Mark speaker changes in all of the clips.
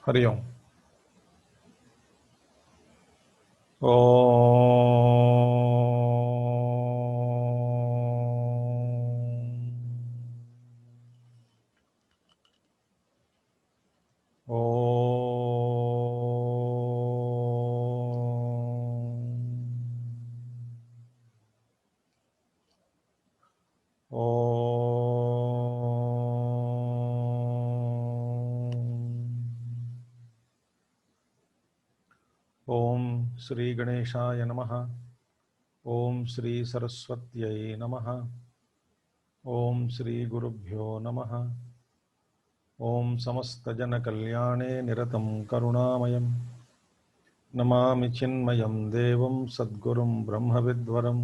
Speaker 1: हरि ओम। ओम ओम श्री गणेशाय नमः। ओम श्री सरस्वत्यै नमः। ओम श्री गुरुभ्यो नमः। ओम समस्त जन कल्याणे निरतं करुणामयं नमामि चिन्मयं देवं सद्गुरुं ब्रह्मविद्वरं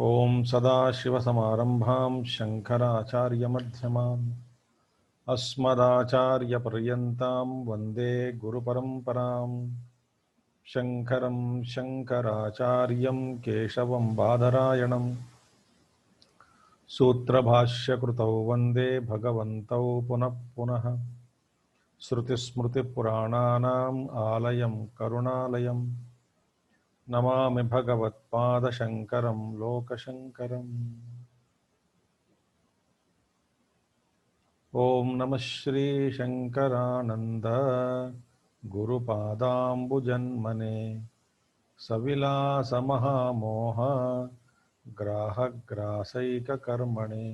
Speaker 1: ओम सदाशिवसमारंभां शंकराचार्यमध्यमाम् अस्मदाचार्यपर्यन्तां वन्दे गुरुपरम्परां। शंकरं शंकराचार्यं केशवं बादरायणं सूत्रभाष्यकृतौ वन्दे भगवन्तौ पुनः पुनः। श्रुतिस्मृतिपुराणानाम् आलयं करुणालयं नमामि भगवत्पादशङ्करं लोकशङ्करम्। ओम नमः Shri Shankaranand गुरुपादाम्बुजन्मने सविलास महामोह ग्राहग्रासैककर्मणे।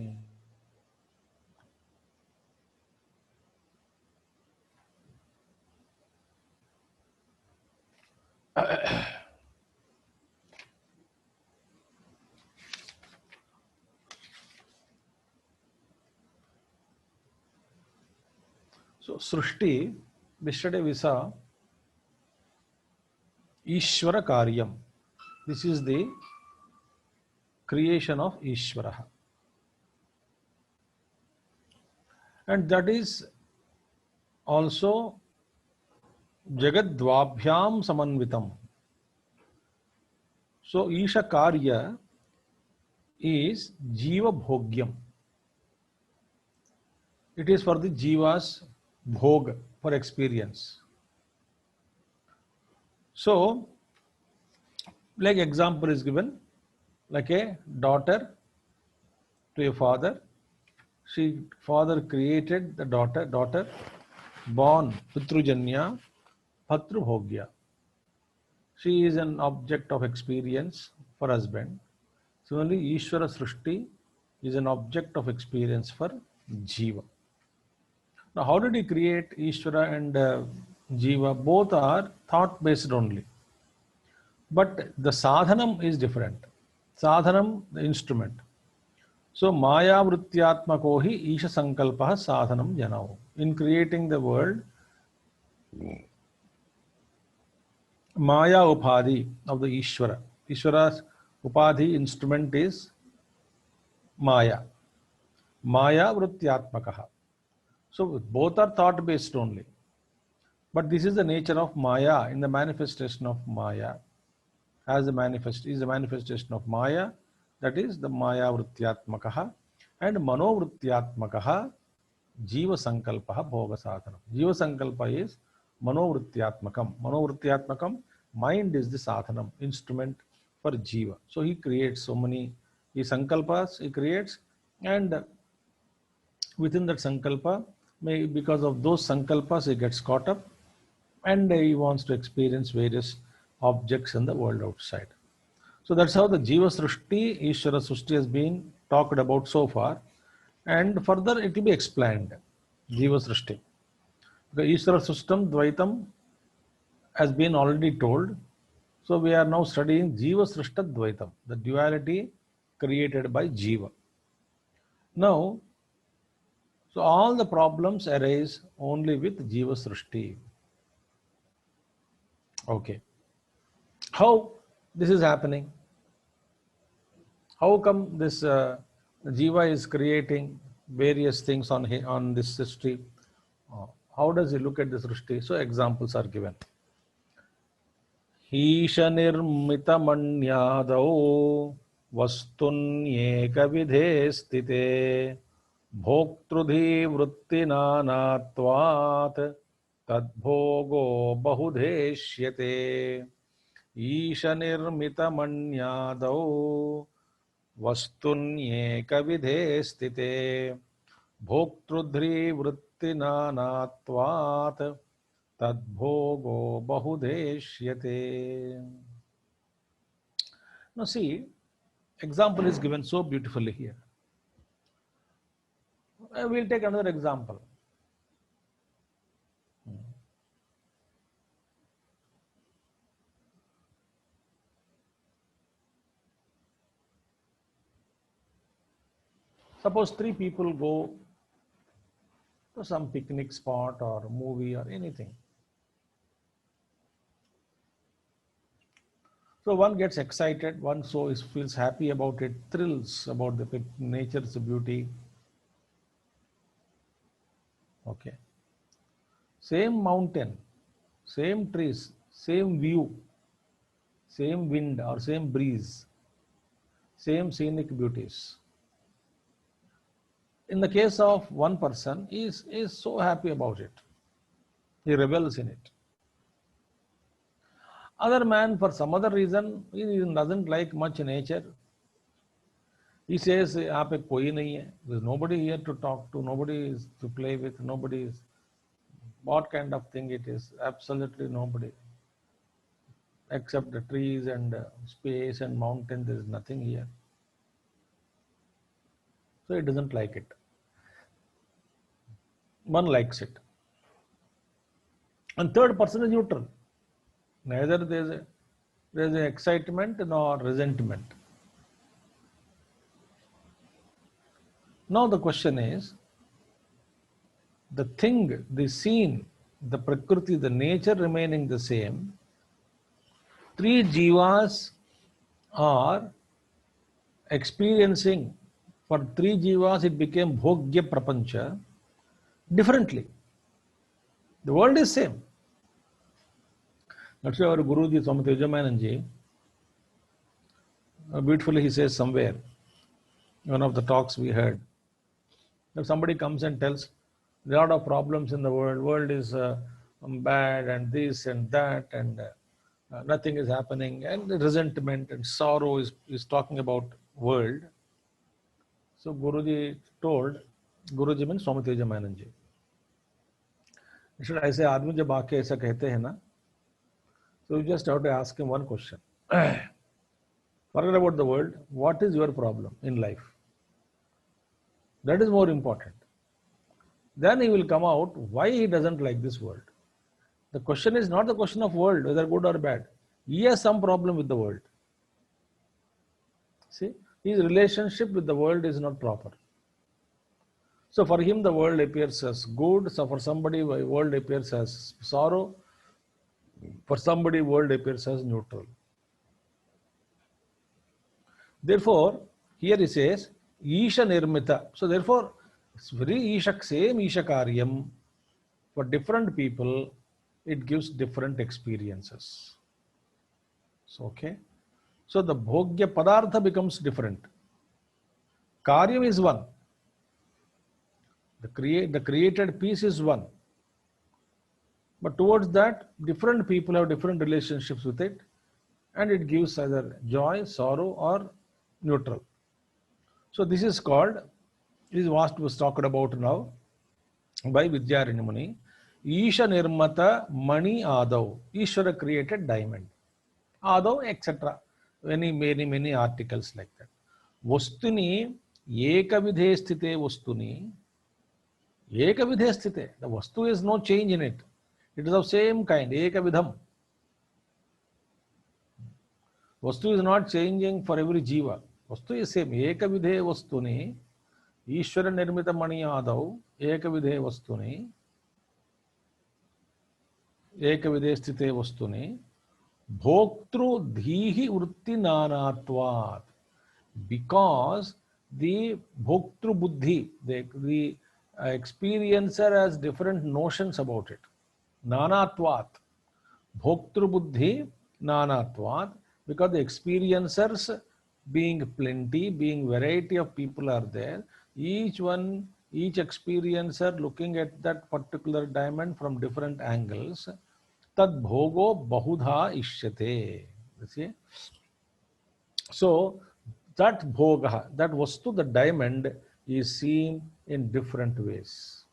Speaker 1: So Srushti, yesterday we saw Ishvara Karyam. This is the creation of Ishvara. And that is also Jagadvabhyam Samanvitam. So Isha Karya is Jiva Bhogyam. It is for the Jiva's bhog, for experience. So, like example is given, like a daughter to a father. Father created the daughter born Putrujanya, Patrubhogya. She is an object of experience for husband. Similarly, Ishvara Srushti is an object of experience for Jiva. Now, how did he create Ishvara and Jiva? Both are thought based only. But the sadhanam is different. Sadhanam, the instrument. So, Maya Vrittyatmako hi Isha Sankalpaha sadhanam janao. In creating the world, Maya Upadhi of the Ishvara. Ishvara's Upadhi instrument is Maya. Maya Vrittyatmakaha. So both are thought based only. But this is the nature of Maya in the manifestation of Maya. As the manifestation of Maya, that is the Maya Vrittyatmakaha, and Mano Vrittyatmakaha Jiva Sankalpaha Bhoga Sadhanam. Jiva Sankalpa is Mano Vrittyatmakam. Mano Vrittyatmakam, mind is the sadhanam, instrument for Jiva. So he creates so many sankalpas, he creates, and within that sankalpa, because of those sankalpas, he gets caught up and he wants to experience various objects in the world outside. So that's how the Jiva Srushti, Ishvara Srushti has been talked about so far, and further it will be explained. Jiva Srushti. The Ishvara Srushtam Dvaitam has been already told. So we are now studying Jiva Srushta Dvaitam, the duality created by Jiva. Now, so all the problems arise only with Jiva Srushti. Okay. How this is happening? How come this Jiva is creating various things on this Srushti? How does he look at this Srushti? So examples are given. Isha nirmita manyadau वस्तुन्येकविधे स्थिते भोक्तृधिवृत्तिनानात्वात् तद्भोगो बहुधेष्यते ईशनिर्मितमन्यादौ वस्तुन्येकविधे स्थिते भोक्तृध्रीवृत्तिनानात्वात् तद्भोगो बहुधेष्यते. Now see, example is given so beautifully here. We'll take another example. Suppose three people go to some picnic spot or movie or anything. So one gets excited, one feels happy about it, thrills about the nature's beauty. Okay. Same mountain, same trees, same view, same wind or same breeze, same scenic beauties. In the case of one person, he is so happy about it. He revels in it. Other man, for some other reason, he doesn't like much nature. He says, "यहाँ पे कोई नहीं है. There's nobody here to talk to, nobody is to play with, nobody is." What kind of thing it is? Absolutely nobody. Except the trees and space and mountain, there is nothing here. So he doesn't like it. One likes it. And third person is neutral. Neither there is an excitement nor resentment. Now the question is, the thing, the scene, the prakriti, the nature remaining the same, three jivas are experiencing, for three jivas it became bhogya prapancha differently. The world is same. That's why our Guruji, Swami Tejamananji, beautifully he says somewhere, one of the talks we heard, if somebody comes and tells, there are a lot of problems in the world is bad and this and that and nothing is happening, and resentment and sorrow is talking about world. So Guruji told, Guruji means Swami Tejamananji, should I say, आदमी जब आके ऐसा कहते हैं ना, so you just have to ask him one question. Forget about the world. What is your problem in life? That is more important. Then he will come out why he doesn't like this world. The question is not the question of world, whether good or bad. He has some problem with the world. See, his relationship with the world is not proper. So for him the world appears as good. So for somebody the world appears as sorrow. For somebody world appears as neutral. Therefore, here he says, Isha Nirmita. So therefore, it's very Ishak, same Isha Karyam. For different people, it gives different experiences. So, okay. So the Bhogya Padartha becomes different. Karyam is one. The created piece is one. But towards that, different people have different relationships with it, and it gives either joy, sorrow, or neutral. So this is called, this is what was talked about now by Vidyaranya Muni. Isha Nirmata Mani Adav. Ishvara created diamond. Adav, etc. Many articles like that. Vastuni Ekavidhe Sthite Vastuni. Ekavidhe Sthite. The Vastu is no change in it. It is of same kind. Ekavidham. Vastu is not changing for every jiva. Vastu is same. Ekavidhe Vastuni. Ishvara Nirmita Mani Adav. Ekavidhe Vastuni. Ekavidhe Sthite Vastuni. Bhoktru Dhihi Vritti Nanatvat. Because the Bhoktru Buddhi, the experiencer has different notions about it. Nanatvat. Bhoktru Buddhi Nanatvat. Because the experiencers, being plenty, being variety of people are there, each one, each experiencer looking at that particular diamond from different angles, tad bhogo bahudha ishyate. You see? So that bhoga, that vastu, the diamond, is seen in different ways.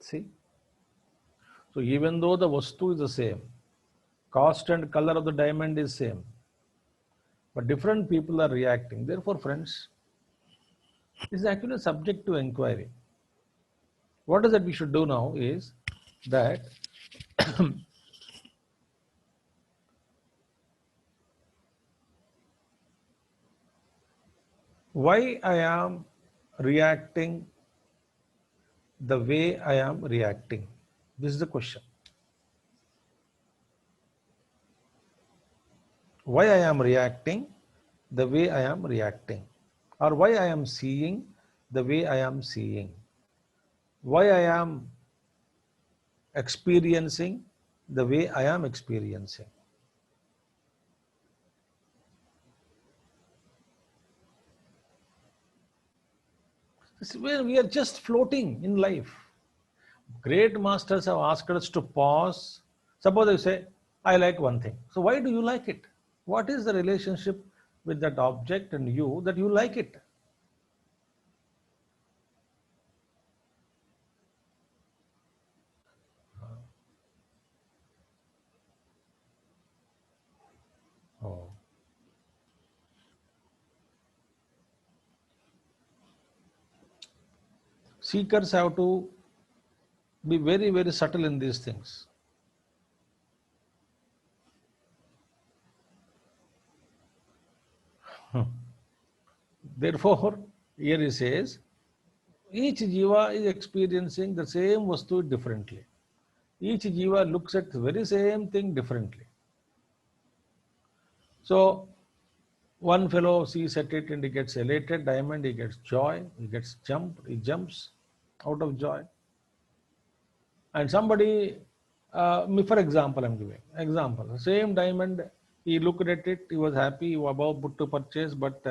Speaker 1: See? So even though the vastu is the same, cost and color of the diamond is same, but different people are reacting. Therefore, friends, this is actually subject to inquiry. What is that we should do now is that why I am reacting the way I am reacting. This is the question. Why I am reacting the way I am reacting, or why I am seeing the way I am seeing, why I am experiencing the way I am experiencing. Where we are just floating in life. Great masters have asked us to pause. Suppose I say, I like one thing. So why do you like it? What is the relationship with that object and you that you like it? Oh. Seekers have to be very, very subtle in these things. Therefore, here he says, each jiva is experiencing the same vastu differently. Each jiva looks at the very same thing differently. So, one fellow sees at it and he gets elated, diamond, he gets joy, he jumps out of joy. And somebody, for example, I'm giving example, same diamond, he looked at it, he was happy, he was about to purchase, but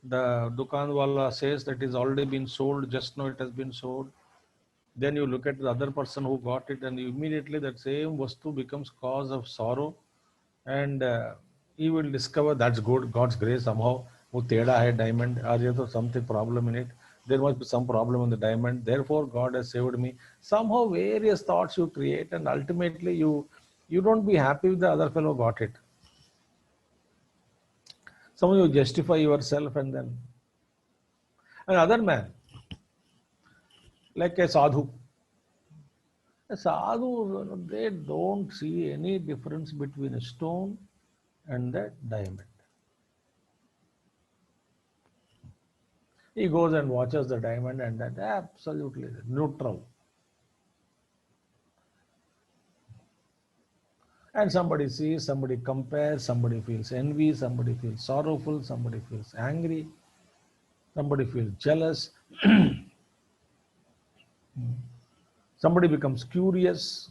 Speaker 1: the dukan wala says that it's already been sold, just now it has been sold. Then you look at the other person who got it, and immediately that same vastu becomes cause of sorrow, and he will discover that's good, God's grace somehow. वो टेढ़ा है diamond, आज ये तो something problem in it. There must be some problem in the diamond. Therefore, God has saved me. Somehow, various thoughts you create, and ultimately you don't be happy with the other fellow got it. Somehow you justify yourself, and then another man, like a sadhu. A sadhu, they don't see any difference between a stone and that diamond. He goes and watches the diamond, and that absolutely neutral. And somebody sees, somebody compares, somebody feels envy, somebody feels sorrowful, somebody feels angry, somebody feels jealous, somebody becomes curious.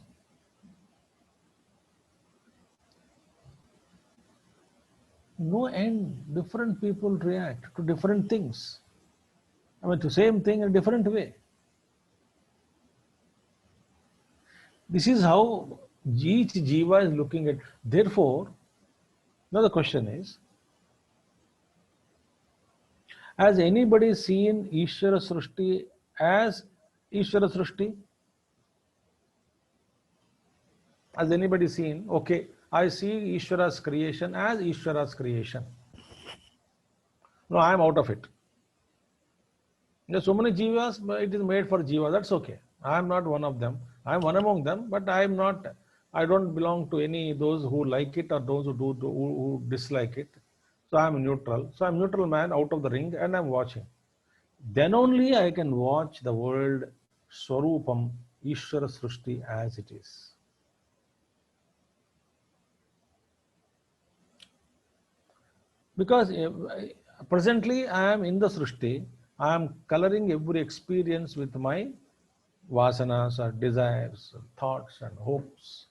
Speaker 1: No end. Different people react to different things. I mean, to same thing in a different way. This is how each jiva is looking at. Therefore, now the question is, has anybody seen Ishvara Srushti as Ishvara Srushti? Has anybody seen, okay, I see Ishvara's creation as Ishvara's creation? No, I am out of it. There are so many jivas, but it is made for jiva. That's okay. I am not one of them. I am one among them, but I am not. I don't belong to any those who like it or those who dislike it. So I am neutral. So I am neutral man out of the ring, and I am watching. Then only I can watch the world Swarupam Ishvara Srushti as it is. Because presently I am in the Srushti, I am coloring every experience with my vasanas or desires, or thoughts and hopes.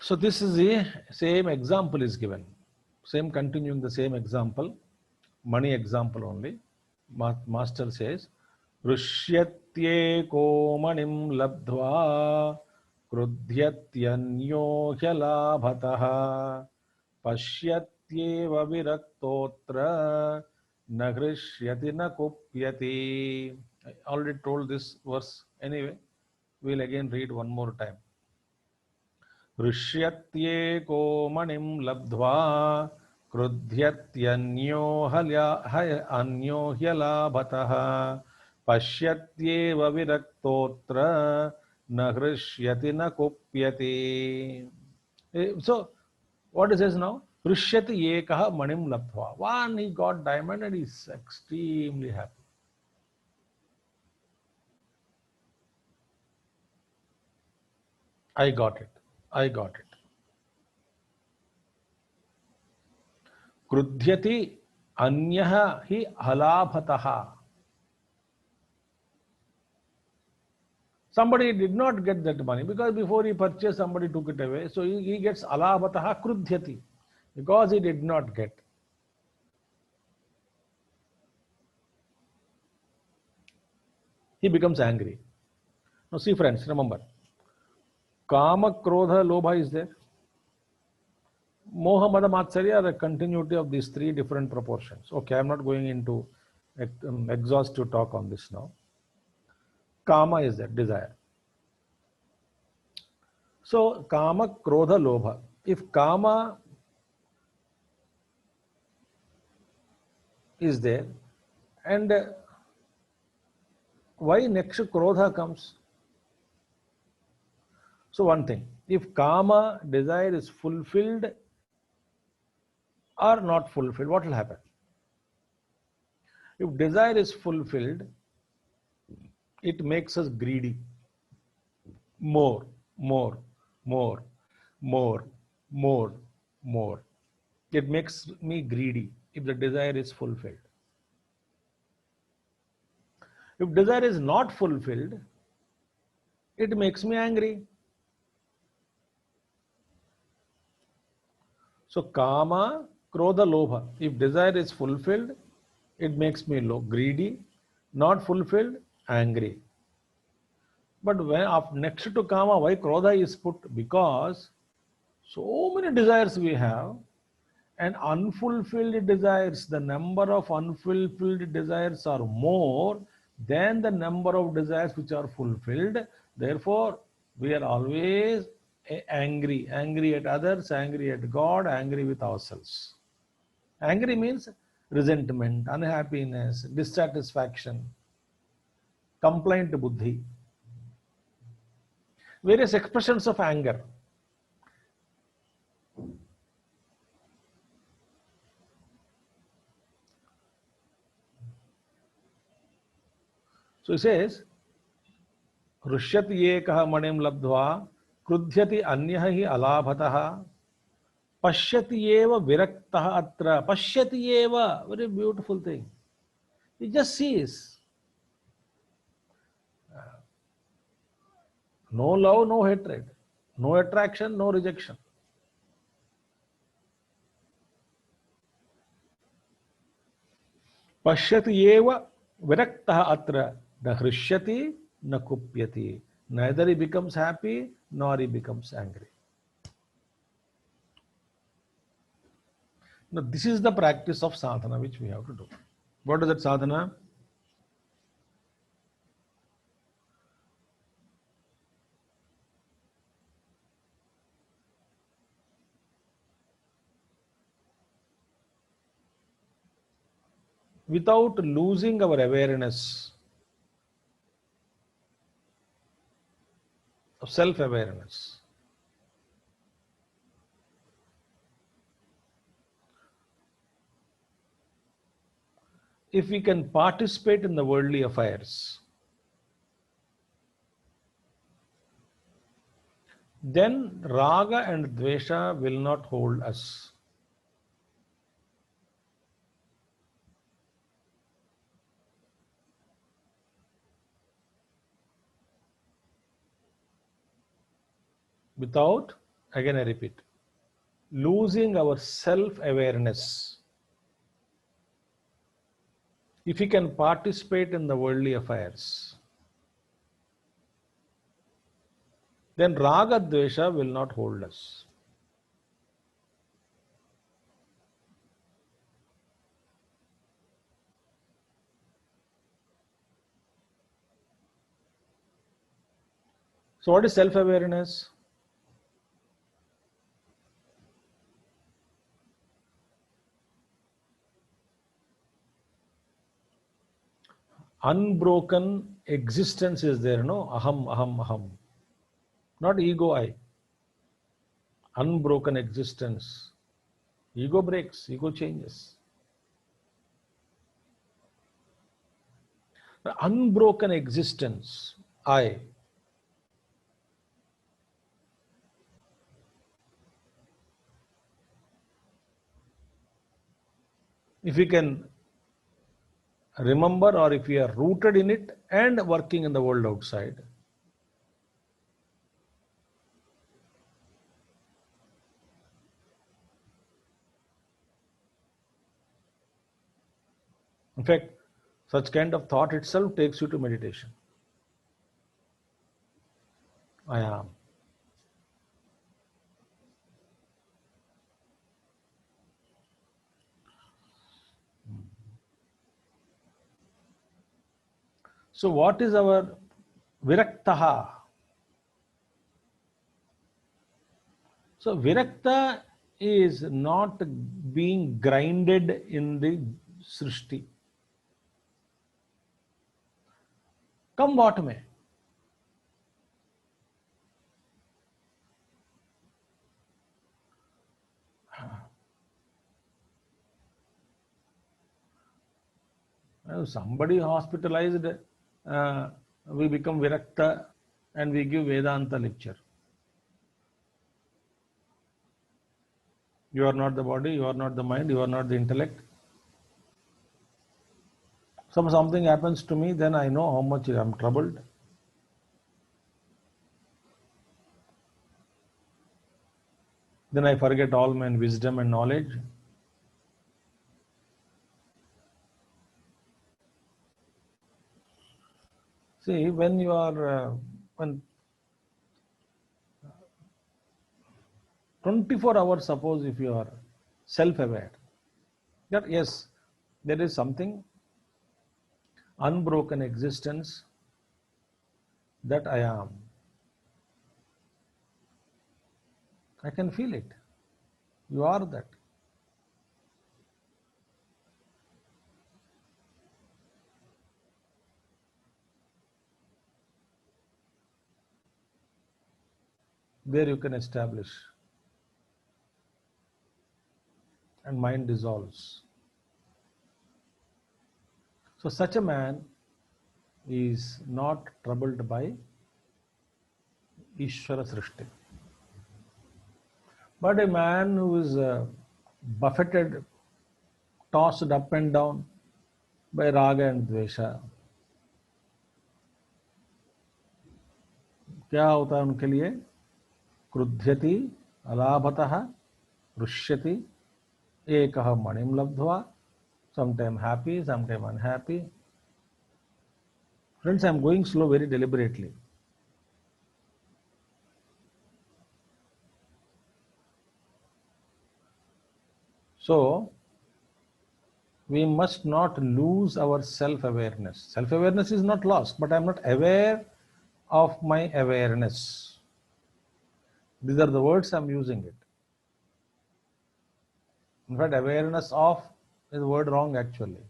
Speaker 1: So this is the same example is given. Same continuing the same example, money example only. Master says, Rushyatye manim labdva krudhyatyanyo hyalabhataha pasyatyeva viraktotra nagrishyati na kupyati. I already told this verse anyway. We'll again read one more time. ऋष्यत्येको मणिं लब्ध्वा क्रुध्यत्यन्यो अन्यो ह्यलाभतः पश्यत्येव विरक्तोऽत्र न हृष्यति न कुप्यति. So what it says now? Rishyati ekah manim labdhva. One, he got diamond and he's extremely happy. I got it. I got it. Krudhyati anyah hi halabhataha. Somebody did not get that money because before he purchased, somebody took it away. So he gets alabhataha krudhyati because he did not get. He becomes angry. Now see friends, remember, Kama, Krodha, Lobha is there. Moha, Mada, Matsarya are a continuity of these three different proportions. Okay, I'm not going into exhaustive talk on this now. Kama is there, desire. So, Kama, Krodha, Lobha. If Kama is there, and why next Krodha comes? So, one thing, if Kama, desire is fulfilled or not fulfilled, what will happen? If desire is fulfilled, it makes us greedy. More, more, more, more, more, more. It makes me greedy if the desire is fulfilled. If desire is not fulfilled, it makes me angry. So Kama, Krodha, Lobha. If desire is fulfilled, it makes me greedy. Not fulfilled, angry. But when next to Kama, why Krodha is put? Because so many desires we have, and unfulfilled desires, the number of unfulfilled desires are more than the number of desires which are fulfilled. Therefore, we are always angry at others, angry at God, angry with ourselves. Angry means resentment, unhappiness, dissatisfaction, complaint buddhi. Various expressions of anger. So he says, Rushyati ekah manim labdhva krudhyati anyah hi alabhataha pashyati eva viraktaha atra. Pashyati eva, very beautiful thing. He just sees. No love, no hatred. No attraction, no rejection. Pashyati eva viraktaha atra. Na hrishyati na kupyati. Neither he becomes happy nor he becomes angry. Now this is the practice of sadhana which we have to do. What is that sadhana? Without losing our awareness, of self-awareness. If we can participate in the worldly affairs, then raga and dvesha will not hold us. Without Again I repeat, losing our self-awareness. If we can participate in the worldly affairs, then raga dvesha will not hold us. So what is self-awareness? Unbroken existence is there, no? Aham, aham, aham. Not ego, I. Unbroken existence. Ego breaks, ego changes. The unbroken existence, I. If we can remember, or if we are rooted in it and working in the world outside, in fact, such kind of thought itself takes you to meditation. I am. So what is our viraktaha? So virakta is not being grinded in the srishti. Come what may. Somebody hospitalized, we become virakta and we give Vedanta lecture. You are not the body, you are not the mind, you are not the intellect. Something happens to me, then I know how much I am troubled. Then I forget all my wisdom and knowledge. See, when you are, when 24 hours, suppose if you are self-aware, that yes, there is something, unbroken existence, that I am. I can feel it. You are that. There you can establish. And mind dissolves. So such a man is not troubled by Ishvara Srishti. But a man who is buffeted, tossed up and down by raga and dvesha, क्या होता है उनके लिए? क्रुध्यति अलाभतः रुष्यति एकः मणिं लब्ध्वा, sometime happy, sometime unhappy. Friends, I am going slow very deliberately. So, we must not lose our self-awareness. Self-awareness is not lost, but I am not aware of my awareness. These are the words I am using it. In fact, awareness of is the word wrong actually.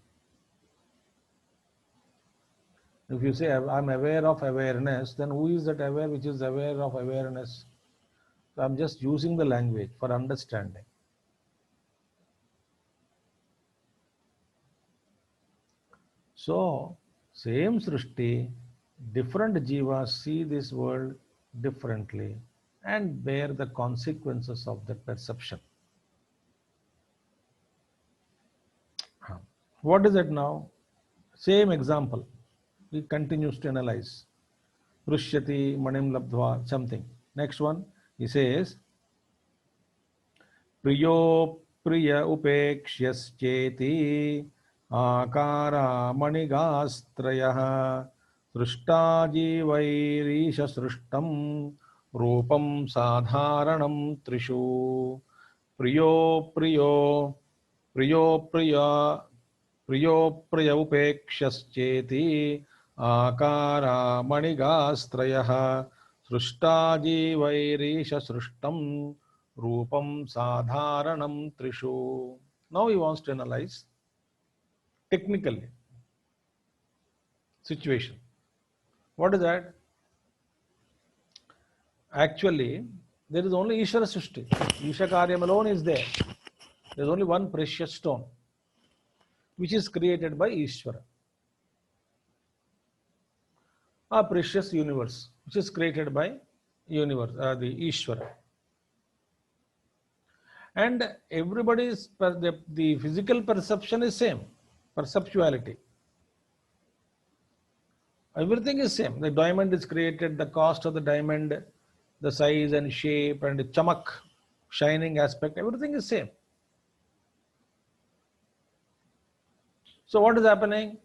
Speaker 1: If you say I am aware of awareness, then who is that aware which is aware of awareness? So I am just using the language for understanding. So, same Srishti, different jivas see this world differently and bear the consequences of that perception. What is it now? Same example. He continues to analyze. Prushyati, manim labdhva, something. Next one, he says, प्रियो प्रिय उपेक्ष्यश्चेति आकारामणिगास्त्रयः सृष्टा जीवैरीश सृष्टं रूपं साधारणं त्रिषु प्रियो प्रियो प्रियो प्रिया प्रियो प्रिय उपेक्ष्यश्चेति आकारामणिगास्त्रयः सृष्टा जीवैरीश सृष्टं रूपam sadharanam trishu. Now he wants to analyze technically situation. What is that? Actually, there is only Ishvara Srishti. Isha Karyam alone is there. There is only one precious stone which is created by Ishvara. A precious universe which is created by universe, the Ishvara. And everybody's the physical perception is same, perceptuality. Everything is same. The diamond is created, the cost of the diamond, the size and shape and the chamak, shining aspect, everything is same. So what is happening?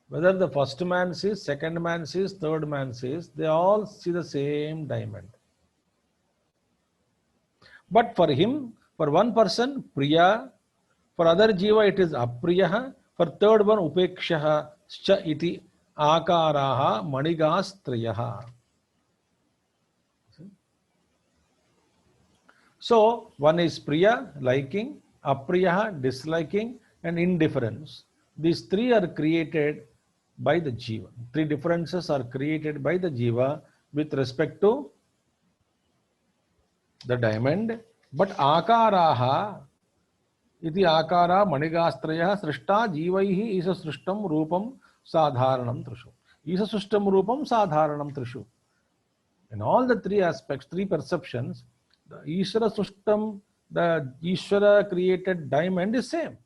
Speaker 1: Whether the first man sees, second man sees, third man sees, they all see the same diamond. But for him, for one person, priya, for other jiva it is apriyaha, for third one upekshaha, scha iti akaraha manigastrayaha. So one is priya, liking, apriyaha, disliking, and indifference. These three are created by the jiva. Three differences are created by the jiva with respect to the diamond. But akaraha iti akara manigastraya srishta jivaihi isa srishtam rupam sadharanam trishu. Isa srishtam rupam sadharanam trishu. In all the three aspects, three perceptions, the Ishvara srishtam, the Ishvara created diamond is same.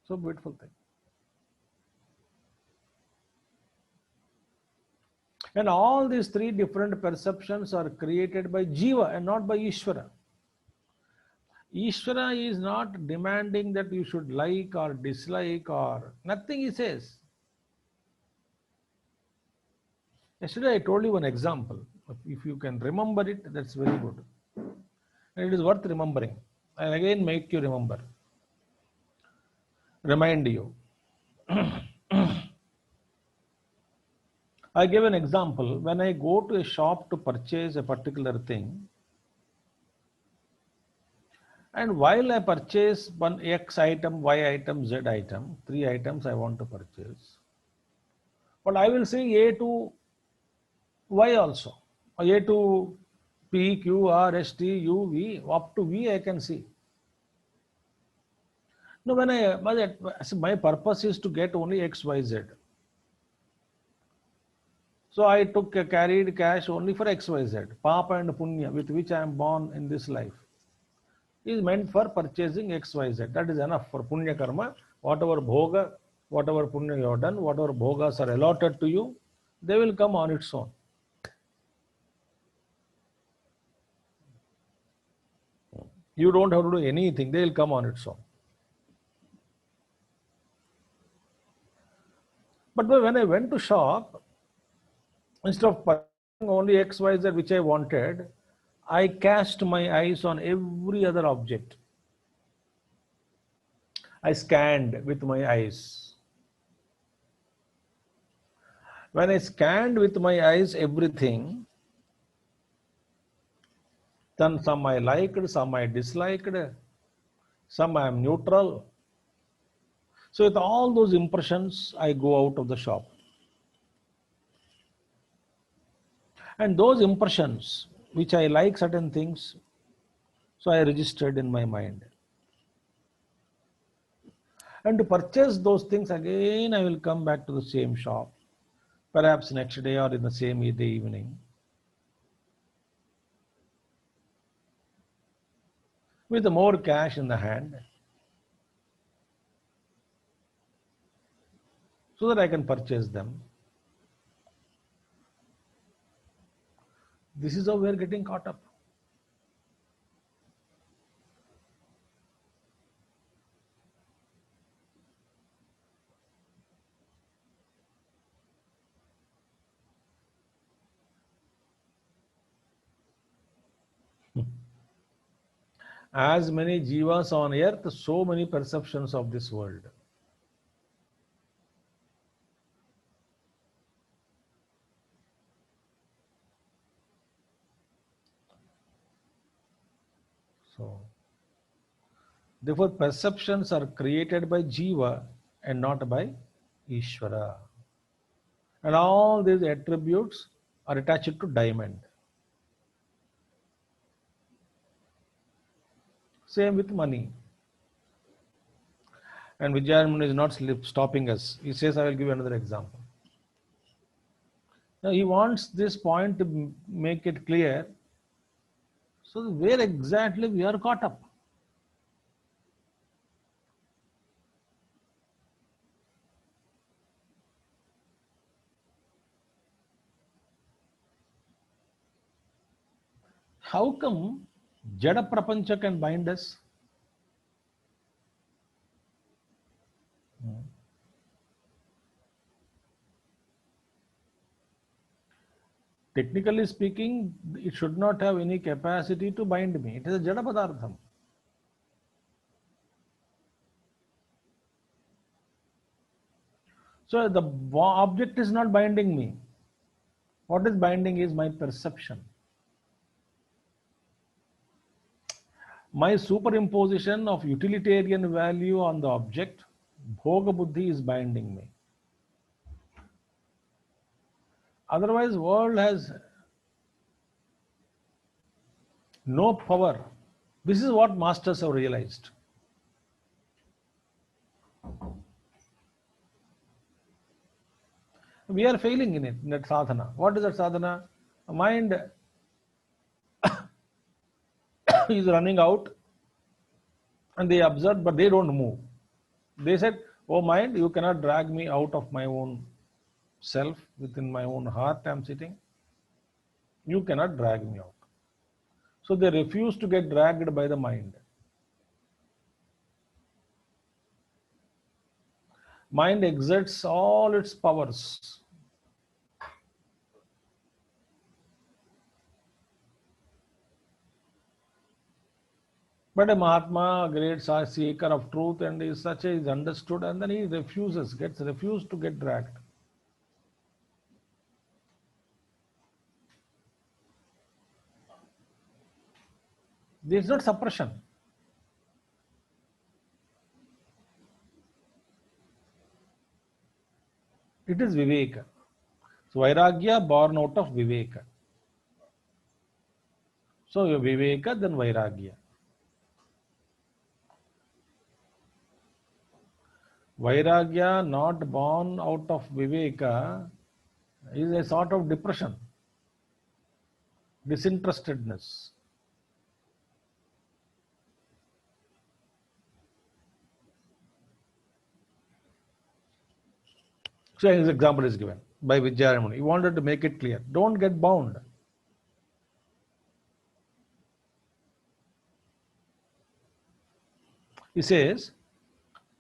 Speaker 1: So beautiful thing. And all these three different perceptions are created by Jiva and not by Ishvara. Ishvara is not demanding that you should like or dislike or nothing he says. Yesterday I told you one example. If you can remember it, that's very good. And it is worth remembering. I'll again make you remember. Remind you. I give an example. When I go to a shop to purchase a particular thing, and while I purchase one X item, Y item, Z item, three items I want to purchase, but I will say A to Y also, or A to P, Q, R, S, T, U, V, up to V I can see. No, my purpose is to get only X, Y, Z. So I carried cash only for X, Y, Z. Papa and Punya, with which I am born in this life, is meant for purchasing X, Y, Z. That is enough for Punya Karma. Whatever bhoga, whatever Punya you have done, whatever bhogas are allotted to you, they will come on its own. You don't have to do anything, they will come on its own. But when I went to shop, instead of purchasing only X, Y, Z which I wanted, I cast my eyes on every other object. I scanned with my eyes. When I scanned with my eyes everything, then some I liked, some I disliked, some I am neutral. So with all those impressions, I go out of the shop. And those impressions, which I like certain things, so I registered in my mind. And to purchase those things again, I will come back to the same shop, perhaps next day or in the same day evening, with more cash in the hand, so that I can purchase them. This is how we are getting caught up. As many jivas on earth, so many perceptions of this world. So, therefore, perceptions are created by jiva and not by Ishvara. And all these attributes are attached to diamond. Same with money. And Vijayaraman is not stopping us. He says, I will give you another example. Now, he wants this point to make it clear. So, where exactly we are caught up? How come Jada Prapancha can bind us? Technically speaking, it should not have any capacity to bind me. It is a Jada Padartham. So the object is not binding me. What is binding is my perception. My superimposition of utilitarian value on the object, Bhoga Buddhi, is binding me. Otherwise, world has no power. This is what masters have realized. We are failing in it, in that sadhana. What is that sadhana? Mind is running out and they observe, but they don't move. They said, oh mind, you cannot drag me out of my own self, within my own heart I am sitting. You cannot drag me out. So they refuse to get dragged by the mind. Mind exerts all its powers. But a Mahatma, a great seeker of truth, and is understood, and then he gets refused to get dragged. This is not suppression. It is Viveka. So Vairagya born out of Viveka. So your Viveka, then Vairagya. Vairagya not born out of Viveka is a sort of depression, disinterestedness. So his example is given by Vijayaraman. He wanted to make it clear. Don't get bound. He says,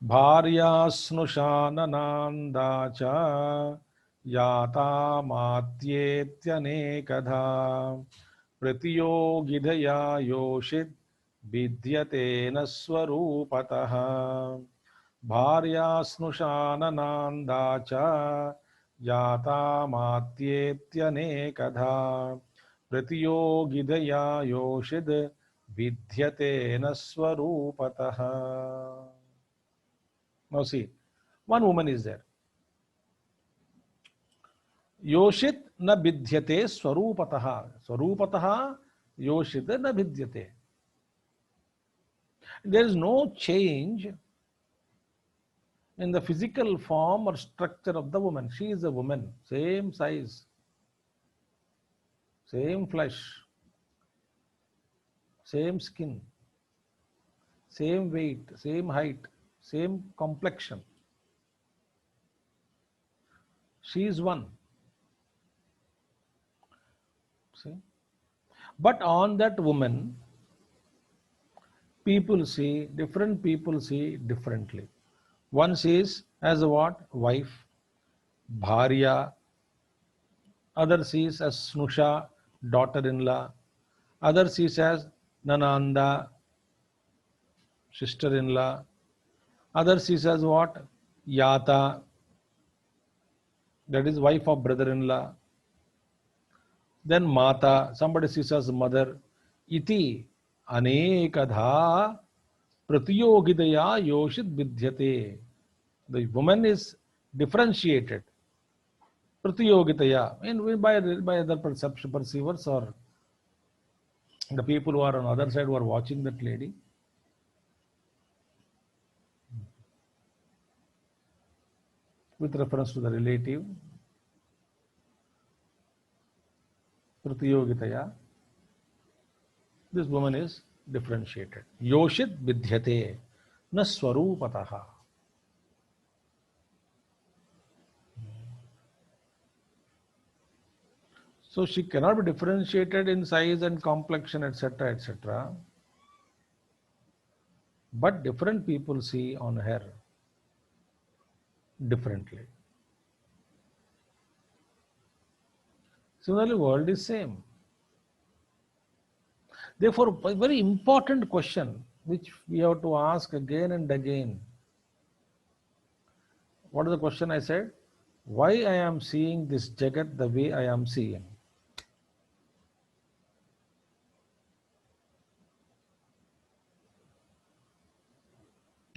Speaker 1: Bharya snushanananda cha yata matyetyanekadha pratiyogidhaya yoshit vidyate naswarupataha Bharya snushanananda cha yata matyetyanekadha pratiyogidhaya yoshid vidyate naswarupataha. Now see, one woman is there. Yoshit na vidhyate swarupataha. Swarupataha yoshit na vidyate. There is no change in the physical form or structure of the woman. She is a woman, same size, same flesh, same skin, same weight, same height, same complexion. She is one. See? But on that woman, different people see differently. One sees as a what? Wife, Bharya. Other sees as Snusha, daughter-in-law. Other sees as Nananda, sister-in-law. Others sees as what? Yata, that is wife of brother-in-law. Then Mata, somebody sees as mother. Iti anekadha pratiyogitaya yoshit vidyate. The woman is differentiated. Pratiyogitaya, by other perceivers or the people who are on the other side who are watching that lady. With reference to the relative, Pratiyogitaya, this woman is differentiated. Yoshit vidyate na swarupataha. So she cannot be differentiated in size and complexion, etc., etc. But different people see on her differently. Similarly, world is same. Therefore, a very important question which we have to ask again and again. What is the question I said? Why I am seeing this Jagat the way I am seeing?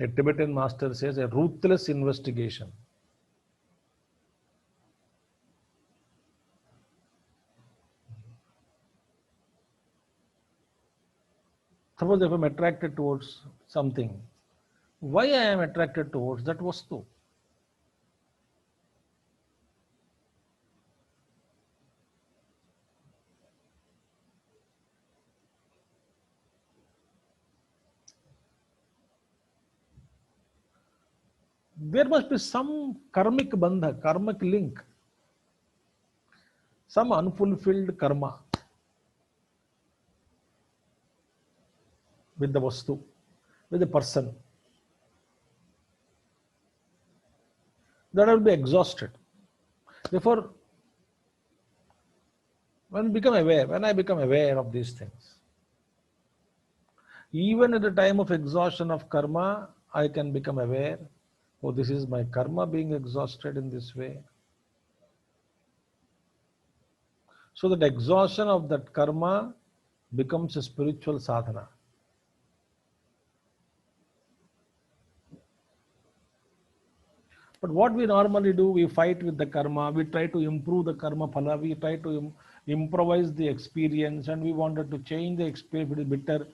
Speaker 1: A Tibetan master says a ruthless investigation. Suppose if I am attracted towards something, why I am attracted towards that vastu? There must be some karmic bandha, karmic link, some unfulfilled karma with the vastu, with the person. That will be exhausted. Therefore, when I become aware of these things, even at the time of exhaustion of karma, I can become aware, oh, this is my karma being exhausted in this way. So that exhaustion of that karma becomes a spiritual sadhana. But what we normally do, we fight with the karma, we try to improve the karma phala, we try to improvise the experience, and we wanted to change the experience, if it is bitter,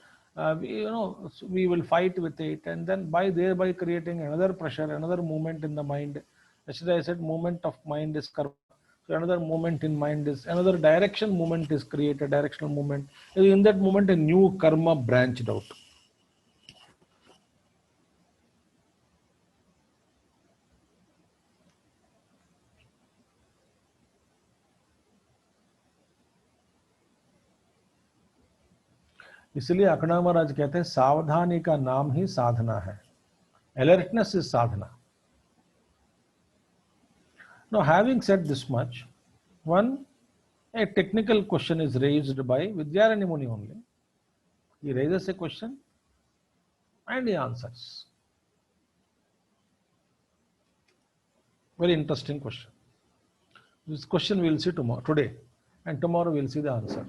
Speaker 1: we will fight with it, and then thereby creating another pressure, another movement in the mind. Yesterday I said movement of mind is karma. So another movement in mind is, another direction movement is created, directional movement. In that moment, a new karma branched out. इसलिए अखंड महाराज कहते हैं सावधानी का नाम ही साधना है. Alertness is sadhana. Now, having said this much, a technical question is raised by Vidyaranya Muni only. He raises a question and he answers. Very interesting question. This question we will see today, and tomorrow we will see the answer.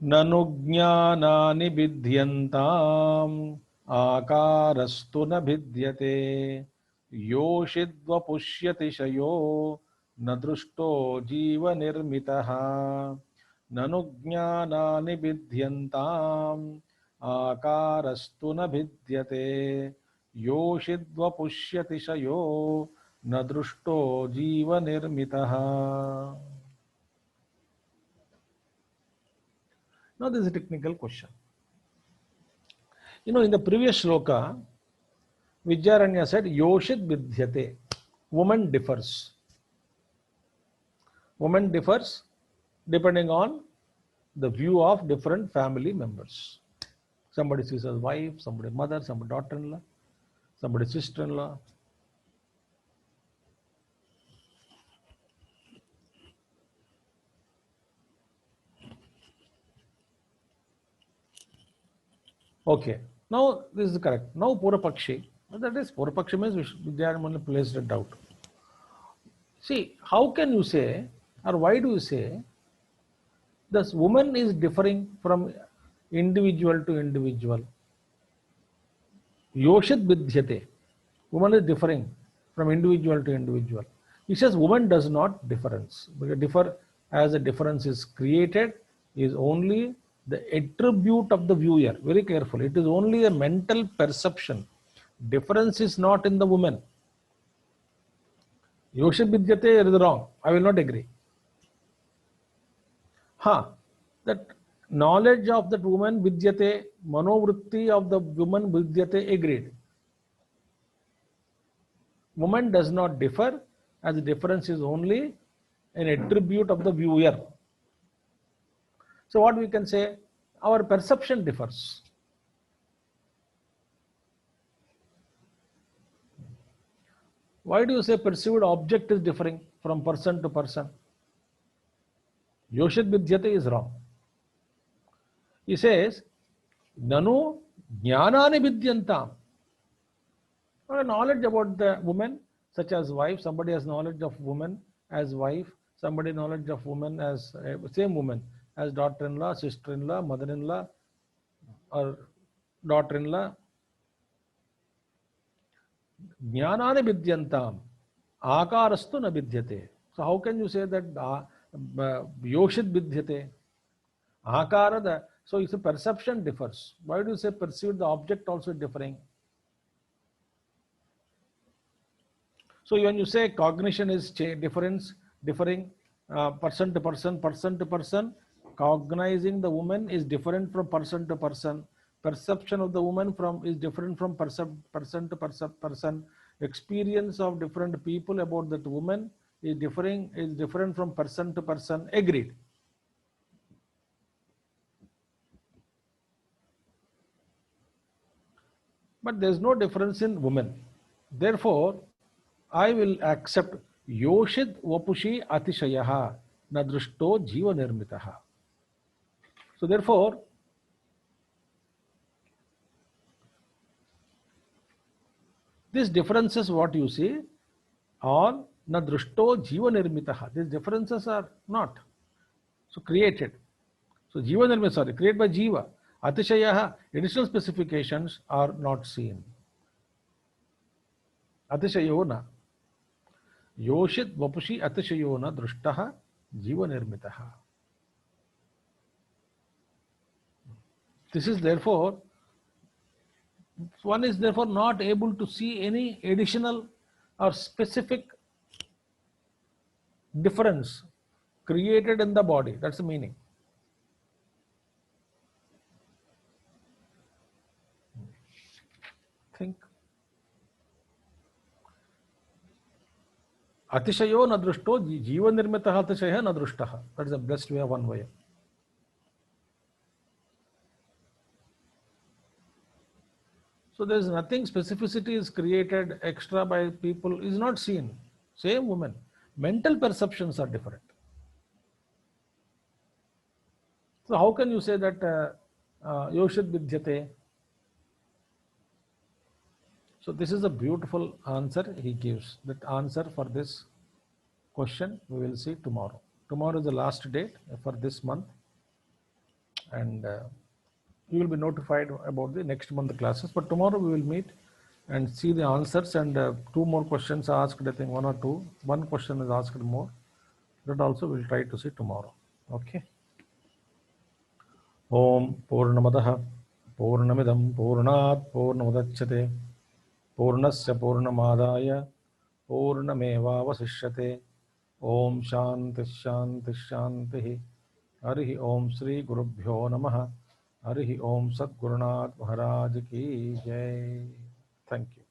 Speaker 1: ननु ज्ञानानि विद्यन्ताम् आकारस्तु न भिद्यते योषिद्वपुष्यतिशयो न दृष्टो जीवनिर्मितः ननु ज्ञानानि विद्यन्ताम् आकारस्तु न भिद्यते योषिद्वपुष्यतिशयो न दृष्टो जीवनिर्मितः. Now, this is a technical question. In the previous shloka, Vidyaranya said, Yoshit Vidhyate. Woman differs. Woman differs depending on the view of different family members. Somebody sees as wife, somebody mother, somebody daughter-in-law, somebody sister-in-law. Okay. Now this is correct. Now Purapakshi. That is Purapakshi means they are only placed a doubt. See, how can you say, or why do you say, this woman is differing from individual to individual? Yoshit Vidhyate. Woman is differing from individual to individual. He says woman does not difference. Because differ as a difference is created is only the attribute of the viewer. Very careful. It is only a mental perception. Difference is not in the woman. Yoshit Vidyate is wrong. I will not agree. That knowledge of that woman Vidyate, manovritti of the woman Vidyate, agreed. Woman does not differ, as the difference is only an attribute of the viewer. So what we can say, our perception differs. Why do you say perceived object is differing from person to person? Yoshit Vidyate is wrong. He says, Nanu Jnanani Vidyantam. Knowledge about the woman, such as wife, somebody has knowledge of woman as wife, somebody knowledge of woman as same woman as daughter-in-law, sister-in-law, mother-in-law, or daughter-in-law. Jnanani Vidyantam, Akarastu na Vidyate. So how can you say that Yoshit Vidyate? Akara, so it's a perception differs. Why do you say perceived, the object also differing? So when you say cognition is differing person to person, cognizing the woman is different from person to person. Perception of the woman is different from person to person. Experience of different people about that woman is different from person to person. Agreed. But there is no difference in women. Therefore, I will accept Yoshid Vapushi Atishayaha na Drushto Jiva Nirmitaha. So therefore, these differences what you see are na Drushto Jiva Nirmitaha. These differences are not. So created. So Jiva Nirmitaha, sorry, created by Jiva. Atishayaha, additional specifications are not seen. Atishayona. Yoshit Vapushi Atishayona Drushtaha Jiva Nirmitaha. This is therefore, one is therefore not able to see any additional or specific difference created in the body. That's the meaning. Think. Atishayo na drushto jiva nirmitaha atishaya na drushtaha. That is the best way of one way. So there is nothing, specificity is created extra by people, is not seen. Same woman. Mental perceptions are different. So how can you say that Yoshit Vidyate? So this is a beautiful answer he gives. That answer for this question we will see tomorrow. Tomorrow is the last date for this month, and you will be notified about the next month classes. But tomorrow we will meet and see the answers, and two more questions are asked, I think one or two. One question is asked more. That also we will try to see tomorrow. Okay. Om Purnamadaha Purnamidam Purnat Purnamudachyate Purnasya Purnamadaya Purnameva Vasishyate. Om Shanti Shanti Shanti. Harihi Om Sri Gurubhyo Namaha. Harihi Om Sadgurunath Maharaj Ki Jai. Thank you.